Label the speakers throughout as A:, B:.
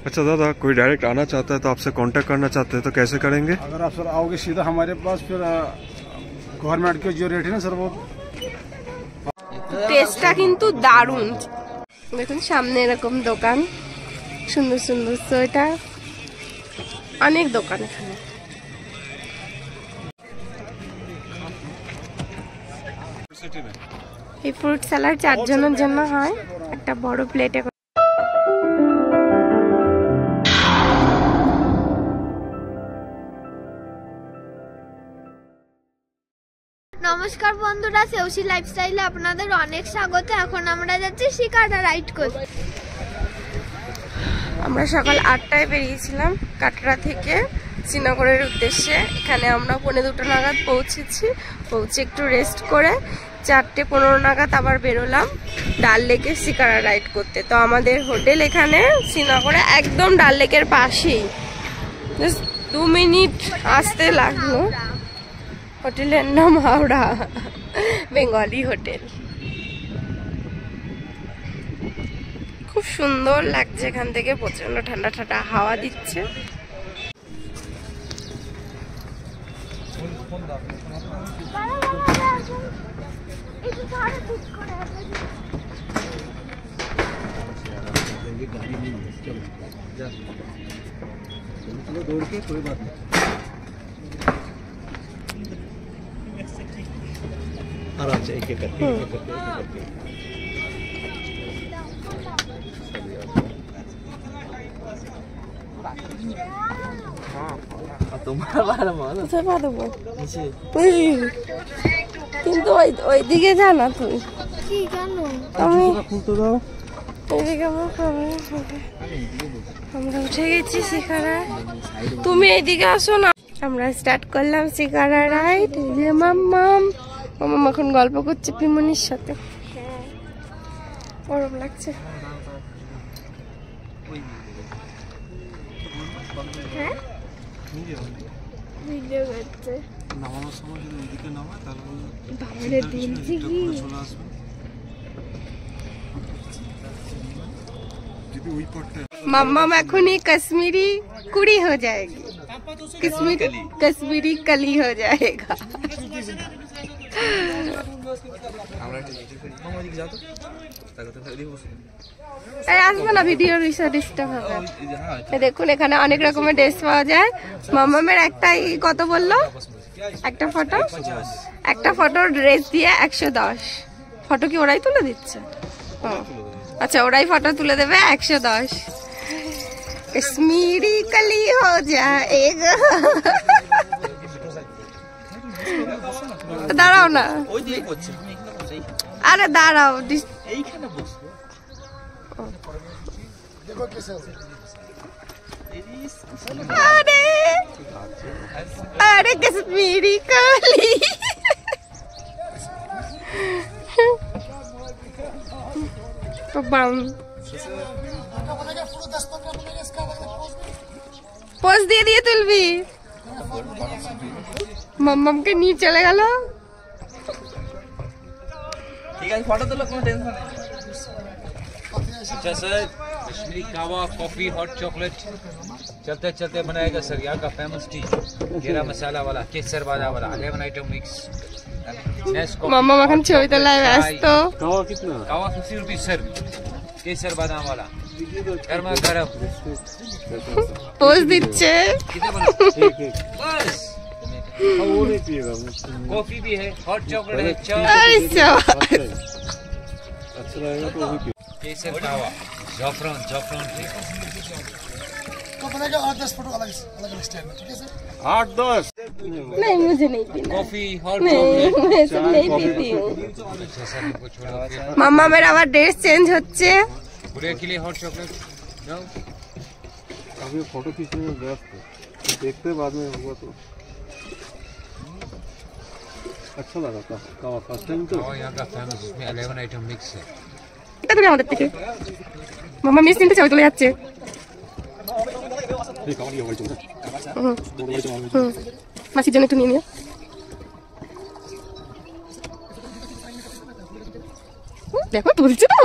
A: अच्छा दादा, कोई डायरेक्ट आना चाहता है तो आपसे कांटेक्ट करना चाहते हैं तो कैसे करेंगे?
B: अगर आप सर आओगे सीधा हमारे पास, फिर गवर्नमेंट के जो रेट है ना सर वो
C: টেস্টটা কিন্তু দারুণ। দেখুন সামনে এরকম দোকান সুন্দর সুন্দর, তো এটা অনেক দোকান এখানে। এই ফ্রুট স্যালাড 4 জনের জন্য হয়, একটা বড় প্লেটে।
D: নমস্কার বন্ধুরা, সেউসি লাইফস্টাইলে আপনাদের অনেক স্বাগত। এখন আমরা যাচ্ছি শিকারা রাইড করতে।
C: আমরা সকাল 8টায় বেরিয়েছিলাম কাটরা থেকে শ্রীনগরের উদ্দেশ্যে। এখানে আমরা 2:45 নাগাদ পৌঁছেছি। পৌঁছে একটু রেস্ট করে 4:15 নাগাদ আবার বেরোলাম ডাল লেকে শিকারা রাইড করতে। তো আমাদের হোটেল এখানে শ্রীনগরে একদম ডাল লেকের পাশেই, 2 মিনিট আসতে লাগলো। হোটেলের নাম হাওড়া বেঙ্গলি হোটেল। খুব সুন্দর লাগছে এখান থেকে, প্রচন্ড ঠান্ডা ঠান্ডা হাওয়া দিচ্ছে।
E: आराम से एक एक करके
C: কিন্তু ওইদিকে যা না তুই,
D: কি কেন
C: আমি এদিকে আমার প্রবলেম হবে। আমরা উঠে গেছি শিকারা, তুমি এইদিকে আসো না। আমরা স্টার্ট করলাম শিকারা রাইড। মাম্মাম এখন গল্প করছে পিমনির সাথে, গরম লাগছে।
D: হ্যাঁ ভিডিও করছে।
B: নামানোর সময় যদি ওইদিকে নামায় তাহলে
D: বাবারে দিনছি কি
B: চলে আসবে। যদি ওই পটটা
C: मम्मम एखुनी कश्मीरी कुड़ी हो जाएगी, कश्मीरी कली हो जाएगा। আসবো না, ভিডিও ডিস্টার্ব হবে। দেখুন এখানে অনেক রকমের ড্রেস পাওয়া যায়। মাম্মামের একটাই কত বললো? একটা ফটো ড্রেস দিয়ে 110। ফটো কি ওরাই তুলে দিচ্ছে? আচ্ছা, ওরাই ফটো তুলে দেবে 110। कश्मीरी कली हो जाएगा। দাঁড়াও না, আরে দাঁড়াও। আরে আরে कश्मीरी कली। पोज দিয়ে দিয়ে তুলবি। মাম্মামকে নিয়ে চলে গেল।
F: ठीक है, फोटो तो लो, कोई टेंशन नहीं। अच्छा सर, कश्मीरी कावा, कॉफी, हॉट चॉकलेट चलते चलते बनाएगा सर यहाँ का फेमस टी, जीरा मसाला वाला, केसर बादाम वाला, 11 आइटम मिक्स।
C: মাম্মাম এখন ছবি তোলায় ব্যস্ত।
B: কাওয়া কিতনা?
F: कावा 50 रुपीज सर, केसर बादाम वाला, गर्मा गर्म।
C: পোজ দিচ্ছে।
F: कितने बना? बस।
B: वो नहीं पिएगा।
F: कॉफी भी है, हॉट चॉकलेट है, चाय,
C: अच्छा
B: रहेगा तो वही
F: केसर कावा, जाफरान टी।
B: तो बनेगा 8-10 फोटो अलग अलग स्टाइल में, ठीक है सर? 8-10
C: नहीं, मुझे नहीं पीना।
F: कॉफी, हॉट
C: नहीं,
F: चॉकलेट।
C: मैं सब नहीं पीती हूँ।
F: अच्छा सर, इनको छोड़ो फिर।
C: মাম্মা মের আবার ড্রেস চেঞ্জ হচ্ছে।
F: पूरे के लिए हॉट चॉकलेट जाओ।
B: अभी फोटो खींचने में व्यस्त है, देखते बाद में होगा तो अच्छा लगा था। कावा फर्स्ट टाइम तो
F: और यहाँ का फेमस, इसमें 11 आइटम मिक्स है।
C: এটা তুমি আমাদের থেকে। মাম্মা মিস নিতে ছবি তুলে যাচ্ছে।
B: ये कावा ये वाली चल रहा है।
C: মাসির জন্য একটু নিয়ে নিও। দেখো তুলছে তো।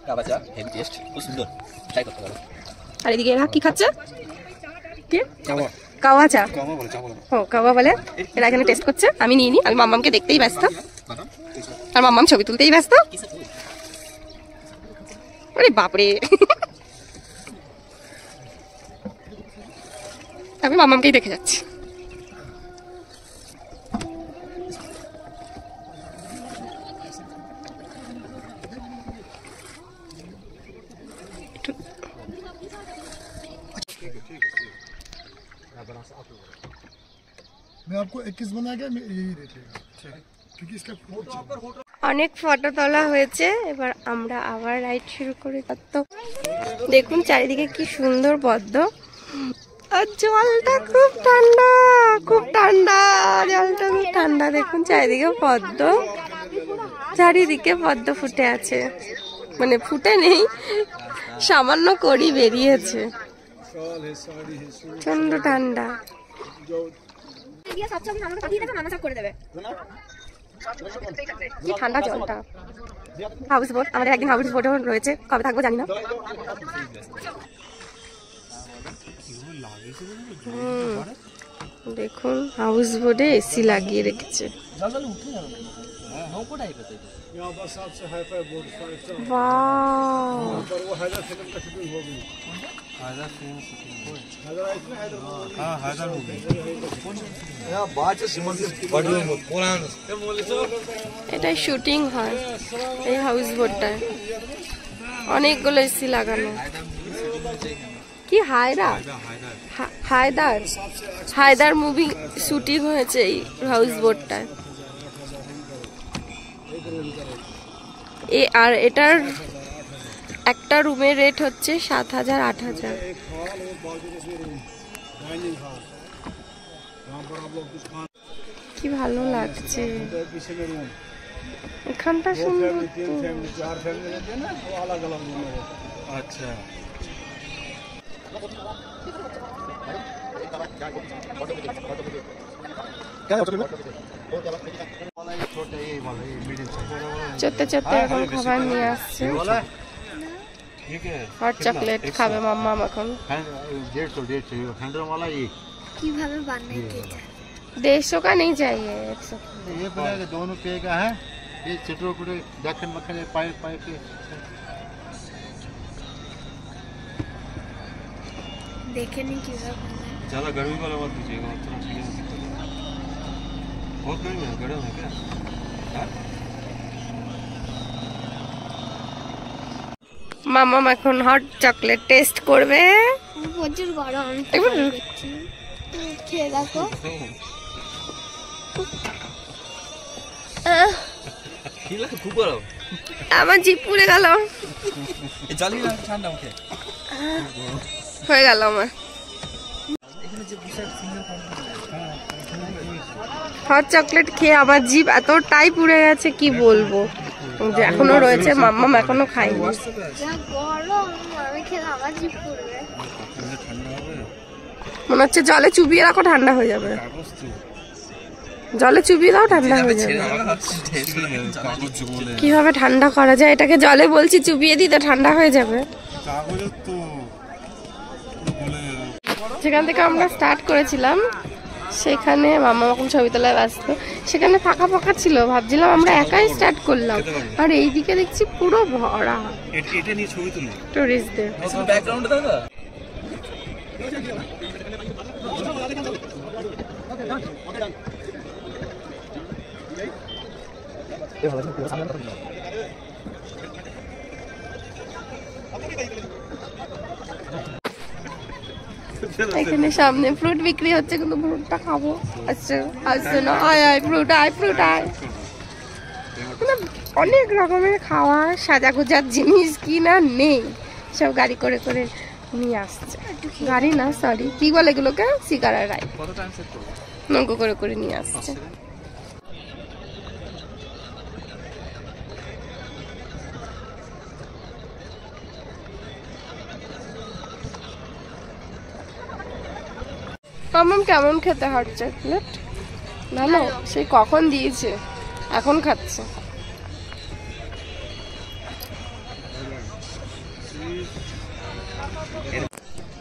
E: কাওয়া চা হেভি টেস্ট, খুব সুন্দর, ট্রাই করতে পারো।
C: আর এদিকে এরা কি খাচ্ছে? কি কাওয়া চা? ও কাওয়া বলে। এরা এখানে টেস্ট করছে, আমি নিয়ে নি। আমি মাম্মামকে দেখতেই ব্যস্ত, আর মাম্মাম ছবি তুলতেই ব্যস্ত। আরে বাপরে, আমি মাম্মামকেই দেখে যাচ্ছি।
B: मैं आपको 21 बना के यही रेट लेगा क्योंकि इसका
C: অনেক ফটো তোলা হয়েছে, এবার আমরা আবার রাইড শুরু করি। তো দেখুন চারিদিকে কি সুন্দর পদ্ম, আর জলটা খুব ঠান্ডা, খুব ঠান্ডা, জলটা খুব ঠান্ডা। দেখুন চারিদিকে পদ্ম, চারিদিকে পদ্ম ফুটে আছে, মানে ফুটে নেই, সামান্য করি বেরিয়েছে, প্রচন্ড ঠান্ডা। কি ঠান্ডা জলটা। হাউস বোট, আমাদের একদিন হাউস বোটও রয়েছে, কবে থাকবো জানি না। দেখুন হাউস বোটে এসি লাগিয়ে রেখেছে। এটাই শুটিং হয় এই হাউস বোটটায়, অনেকগুলো এসি লাগানো। কি হায়দার মুভি শুটিং হয়েছে এই হাউস বোটটায়। আর এটার একটা রুমের রেট হচ্ছে 7,000 8,000। কি ভালো লাগছে এখানটা, সুন্দর।
A: আচ্ছা
C: চড়তে চড়তে এখন খাবার নিয়ে আসছে। হট চকলেট খাবে মাম্মাম এখন।
D: কিভাবে বানাইতে
C: 150 का नहीं चाहिए, 100
E: ये पड़ेगा, दोनों पे का है। ये चिटरो पूरे दक्षिण मक्खन पाइप पाइप के
D: देखे नहीं किधर
A: ज्यादा गर्मी वाला मत दीजिएगा, उतना ठीक है। बहुत गर्मी है, गर्म है क्या?
C: মাম্মাম এখন হট চকলেট টেস্ট করবে।
D: প্রচুর গরম, খেয়ে দেখো।
C: আমার জিভ পুড়ে গেল, হয়ে গেল আমার। হট চকলেট খেয়ে আমার জিভ এতটাই পুড়ে গেছে কি বলবো, যে এখনো রয়েছে, মাম্মাম এখনো খাইনি। মনে হচ্ছে জলে চুবিয়ে রাখো, ঠান্ডা হয়ে যাবে। জলে চুবিয়ে দাও, ঠান্ডা হয়ে যাবে। কিভাবে ঠান্ডা করা যায় এটাকে? জলে বলছি চুবিয়ে দিতে, ঠান্ডা হয়ে যাবে। যেখান থেকে আমরা স্টার্ট করেছিলাম সেখানে মাম্মা এখন ছবি তোলায় ব্যস্ত। সেখানে ফাঁকা ফাঁকা ছিল, ভাবছিলাম আমরা একাই স্টার্ট করলাম, আর এইদিকে দেখছি পুরো ভরা টুরিস্টদের। এখানে সামনে ফ্রুট বিক্রি হচ্ছে, কিন্তু ফ্রুটটা খাবো। আচ্ছা আসছে না, আয় আয় ফ্রুট, আয় ফ্রুট আয়। অনেক রকমের খাওয়া সাজা গোজার জিনিস কি না নেই, সব গাড়ি করে করে নিয়ে আসছে। গাড়ি না, সরি কি বলে এগুলোকে, শিকারা রায়, নৌকো করে করে নিয়ে আসছে। মাম্মাম কেমন খেতে হট চকলেট? ভালো, সেই কখন দিয়েছে। এখন খাচ্ছে।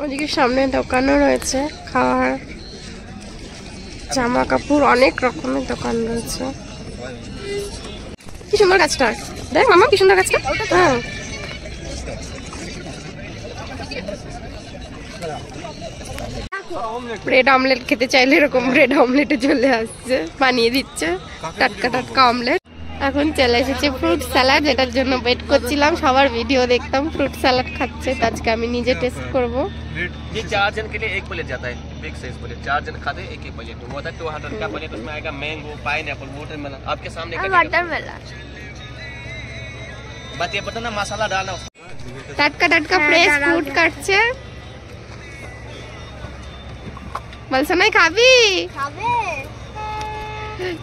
C: ওদিকে সামনে দোকানও রয়েছে খাওয়ার, জামা কাপড়, অনেক রকমের দোকান রয়েছে। কি সুন্দর গাছটা, দেখ মামা কি সুন্দর গাছটা। হ্যাঁ ব্রেড অমলেট খেতে চাইলে এরকম ব্রেড অমলেটে চলে আসছে, বানিয়ে দিচ্ছে টাটকা টাটকা অমলেট। এখন চলে এসেছে ফ্রুট স্যালাড, যেটার জন্য ওয়েট করছিলাম। সবার ভিডিও দেখতাম ফ্রুট স্যালাড খাচ্ছে, তো আজকে আমি নিজে টেস্ট করব।
A: ये 4 जन के लिए एक प्लेट जाता है, बिग साइज प्लेट। 4 जन खाते हैं एक एक प्लेट। वो था 200 का प्लेट, उसमें आएगा मैंगो, पाइनएप्पल, वाटरमेलन आपके सामने।
D: वाटरमेलन
A: बात ये पता ना मसाला डालना।
C: টাটকা টাটকা ফ্রেশ ফ্রুট কাটছে। বল সোনাই খাবি?
D: খাবে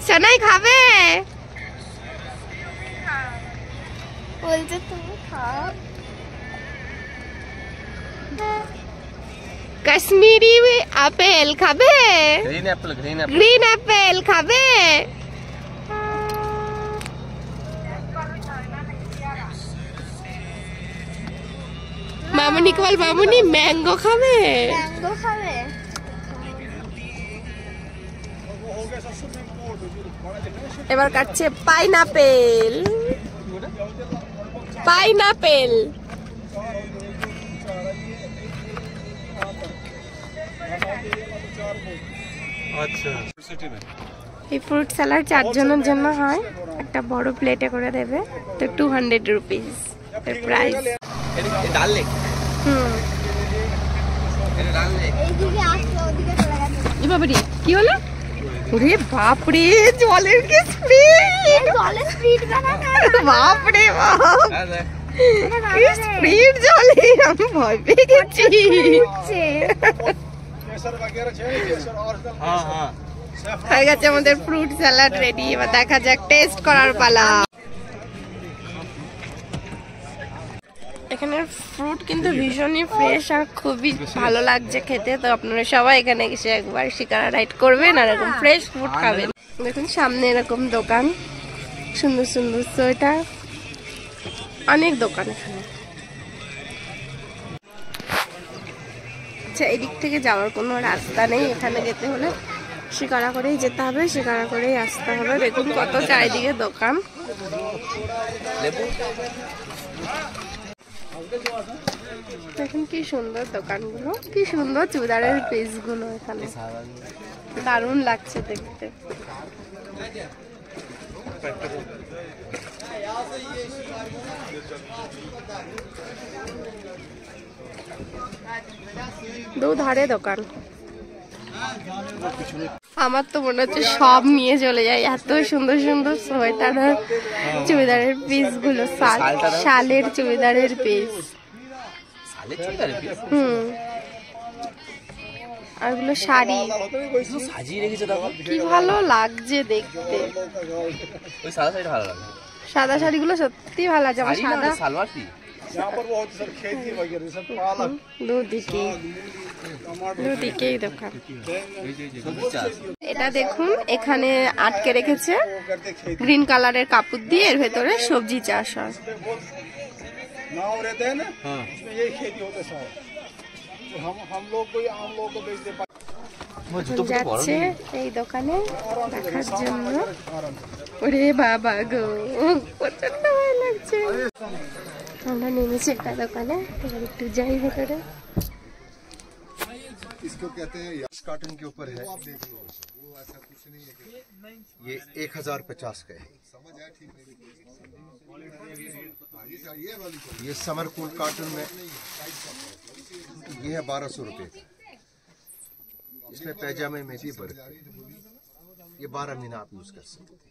C: সোনাই খাবে?
D: বলছে তুমি খাও।
C: কাশ্মীরি আপেল খাবে?
A: Green Apple, green Apple.
C: Green apple খাবে? মামুনি বল, মামুনি ম্যাঙ্গো খাবে?
D: ম্যাঙ্গো খাবে?
C: এবার কাটছে পাইনাপেল। পাইনাপেল
A: अच्छा सिटी में
C: এই ফ্রুট স্যালাড 4 জনের জন্য হয়, একটা বড় প্লেটে করে দেবে, তো 200 রুপিস এর প্রাইস।
A: ये डाल ले, ये डाल ले।
D: এইদিকে আসছে, ওদিকে চলে গেছে।
C: এ বাবারে কি হলো? ওরে বাপ রে, জলের কি স্পিড!
D: জলের স্পিড বানা না।
C: বাপ রে বাপ,
A: अरे
C: কি স্পিড জলে! আমি ভয় পেয়ে গেছি।
A: हां हां
C: হয়ে গেছে আমাদের ফ্রুট স্যালাড রেডি। এবার দেখা যাক টেস্ট করার পালা। এখানে ফ্রুট কিন্তু ভীষণই ফ্রেশ আর খুবই ভালো লাগছে খেতে। তো আপনারা সবাই এখানে এসে একবার শিকারা রাইড করবেন আর এরকম ফ্রেশ ফ্রুট খাবেন। দেখুন সামনে এরকম দোকান, সুন্দর সুন্দর সোয়েটার, অনেক দোকান এখানে। আচ্ছা, এদিক থেকে যাওয়ার কোনো রাস্তা নেই, এখানে যেতে হলে শিকারা করেই যেতে হবে, শিকারা করেই আসতে হবে। দেখুন কত চারিদিকে দোকান। দেখুন কি সুন্দর দোকানগুলো, কি সুন্দর চুড়িদারের পিসগুলো এখানে, দারুণ লাগছে দেখতে। দুধারে দোকান। আমার তো মনে হচ্ছে সব নিয়ে চলে যায়, এত সুন্দর সুন্দর সোয়েটার আর চুড়িদারের পিস গুলো, শালের চুড়িদারের পিস। আর এগুলো শাড়ি,
A: সাজিয়ে রেখেছে দেখো
C: কি ভালো লাগছে দেখতে।
A: ওই সাদা শাড়ি ভালো লাগে,
C: সাদা শাড়িগুলো সত্যি ভালো লাগছে। আমার সাদা
A: সালোয়ার কি
C: দুদিকেই দোকান। এটা দেখুন এখানে আটকে রেখেছে গ্রিন কালারের কাপড় দিয়ে, এর ভেতরে সবজি চাষ হয়। যাচ্ছে এই দোকানে দেখার জন্য। ওরে বাবা গো, প্রচন্ড ভয় লাগছে। আমরা নেমেছি একটা দোকানে, এবার একটু যাই ভেতরে।
G: इसको कहते हैं इस कार्टन के ऊपर है, ये 1050 का है। ये समर कूल कार्टन में ये है 1200 रुपए का। इसमें पैजामे में भी बर्फ है, ये 12 महीना आप यूज कर सकते हैं।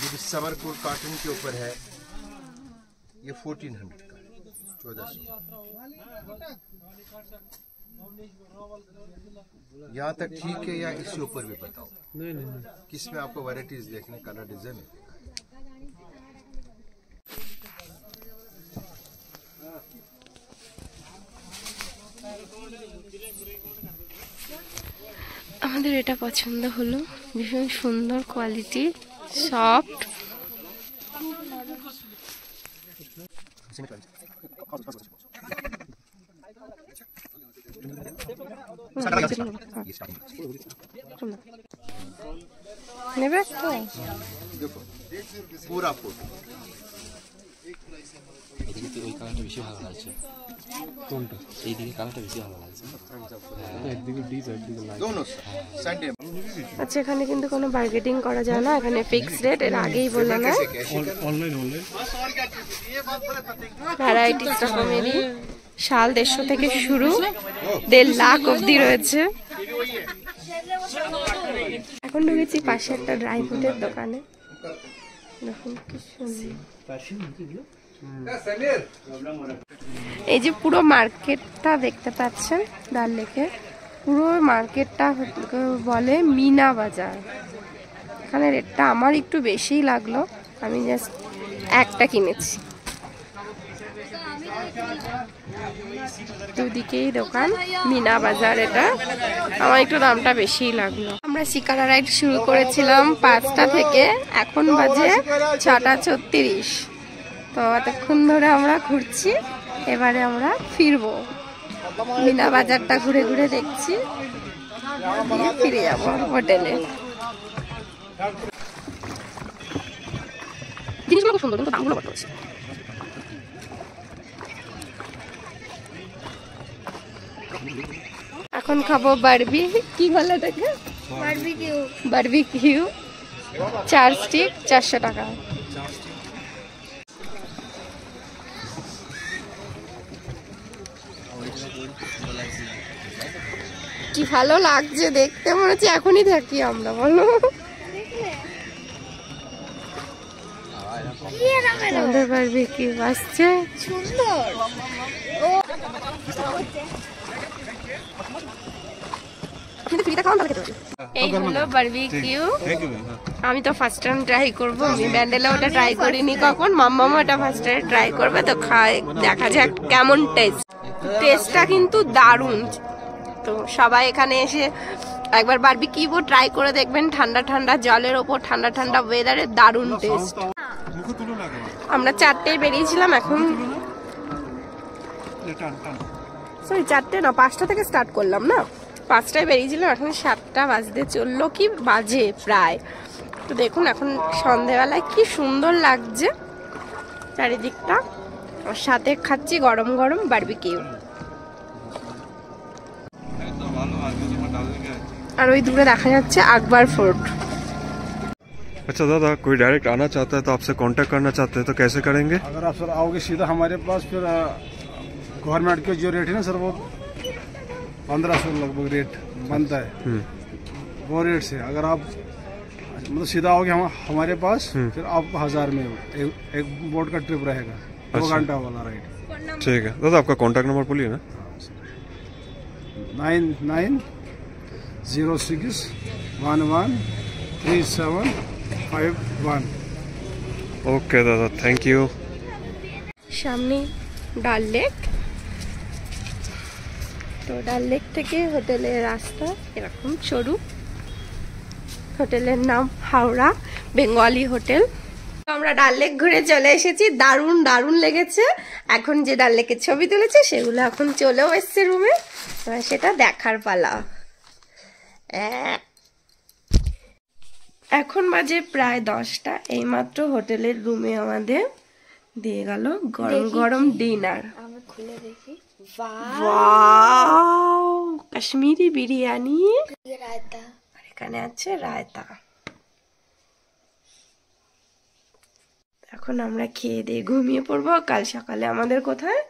G: ये भी समर कूल कार्टन के ऊपर है, ये 1400 का, 1400। यहाँ तक ठीक है, या इसके ऊपर भी बताओ? नहीं, किसमें आपको वैरायटीज देखने, कलर डिजाइन है।
C: আমাদের এটা পছন্দ হলো, ভীষণ সুন্দর কোয়ালিটি, সফট। নেবে তো
G: देखो पूरा फुट
H: এদিকে ওই কালারটা বেশি ভালো লাগছে। কোনটা? এইদিকে কালারটা বেশি ভালো লাগছে। একদিকে ডিপ একদিকে লাইট।
G: दोनों संडे।
C: আচ্ছা, এখানে কিন্তু কোনো বার্গেটিং করা যায় না, এখানে ফিক্স রেট, এর আগেই বললাম না।
H: অনলাইন
C: ভ্যারাইটিস রকমেরই শাল 150 থেকে শুরু, 1.5 লাখ অবধি রয়েছে। এখন ঢুকেছি পাশে একটা ড্রাই ফ্রুটের দোকানে। দেখুন কি সুন্দর। এই যে পুরো মার্কেটটা দেখতে পাচ্ছেন ডাল লেকে, পুরো মার্কেটটা বলে মিনা বাজার। এখানে রেটটা আমার একটু বেশিই লাগলো, আমি জাস্ট একটা কিনেছি। দুদিকেই দোকান, মিনা বাজার, এটা আমার একটু দামটা বেশিই লাগলো। আমরা শিকারা রাইড শুরু করেছিলাম 5টা থেকে, এখন বাজে 6:36। তো এতক্ষণ ধরে আমরা ঘুরছি, এবারে আমরা ফিরবো। মিনা বাজারটা ঘুরে ঘুরে দেখছি, দিয়ে ফিরে যাবো হোটেলে। জিনিসগুলো খুব সুন্দর, কিন্তু দামগুলো কত বেশি। এখন খাবো বারবি, কি বলে এটাকে? বারবিকিউ। 4 স্টিক 400 টাকা। কি ভালো লাগছে দেখতে, মনে হচ্ছে এখনই থাকি আমরা, বলো। আমাদের বারবিকিউ আসছে,
D: সুন্দর।
C: এই হলো বারবিকিউ। আমি তো ফার্স্ট টাইম ট্রাই করবো, আমি ব্যান্ডেলে ওটা ট্রাই করিনি কখন, মাম্মাও ওটা ফার্স্ট টাইম ট্রাই করবে, তো খাই, দেখা যাক কেমন টেস্ট। টেস্টটা কিন্তু দারুণ। তো সবাই এখানে এসে একবার বারবিকিউ ট্রাই করে দেখবেন, ঠান্ডা ঠান্ডা জলের ওপর, ঠান্ডা ঠান্ডা ওয়েদারে দারুণ টেস্ট। আমরা 4টেই বেরিয়েছিলাম, এখন সরি 4টে না, 5টা থেকে স্টার্ট করলাম না, 5টায় বেরিয়েছিলাম, এখন 7টা বাজতে চললো, কি বাজে প্রায়। তো দেখুন এখন সন্ধেবেলায় কি সুন্দর লাগছে চারিদিকটা, আর সাথে খাচ্ছি গরম গরম বারবিকিউ। আর ওই দূরে দেখা যাচ্ছে আকবর ফোর্ট।
I: अच्छा दादा, कोई डायरेक्ट आना चाहता है तो आपसे कांटेक्ट करना चाहते हैं तो कैसे करेंगे?
B: अगर आप सर आओगे सीधा हमारे पास, फिर गवर्नमेंट के जो रेट है ना सर, वो 1500 लगभग रेट बनता है, वो रेट से। अगर आप मतलब सीधा आओगे हमारे पास, फिर आपको 1000 में एक बोट का ट्रिप रहेगा, 2 घंटा वाला राइड।
I: ठीक है दादा, आपका कांटेक्ट नंबर बोलिए ना।
B: 9906113751।
I: ओके दादा, थैंक यू।
C: সামনে ডাল লেক, তো ডাল লেক থেকে হোটেলের রাস্তা এরকম সরু। হোটেলের নাম হাওড়া বেঙ্গলি হোটেল। আমরা ডাল লেক ঘুরে চলে এসেছি, দারুণ দারুণ লেগেছে। এখন যে ডাল লেকের ছবি তুলেছে সেগুলো এখন চলেও এসছে রুমে, সেটা দেখার পালা। এখন বাজে প্রায় 10টা, এইমাত্র হোটেলের রুমে আমাদের দিয়ে গেল গরম গরম ডিনার।
D: আমি খুলে দেখি,
C: ওয়াও, কাশ্মীরি বিরিয়ানি,
D: রায়তা,
C: আর এখানে আছে রায়তা। এখন আমরা খেয়ে দিয়ে ঘুমিয়ে পড়বো, কাল সকালে আমাদের কোথায়?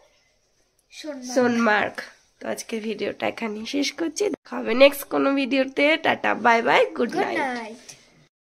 C: সোনমার্গ। তো আজকের ভিডিওটা এখানেই শেষ করছি, দেখা হবে নেক্সট কোনো ভিডিওতে। Tata, bye bye, good night.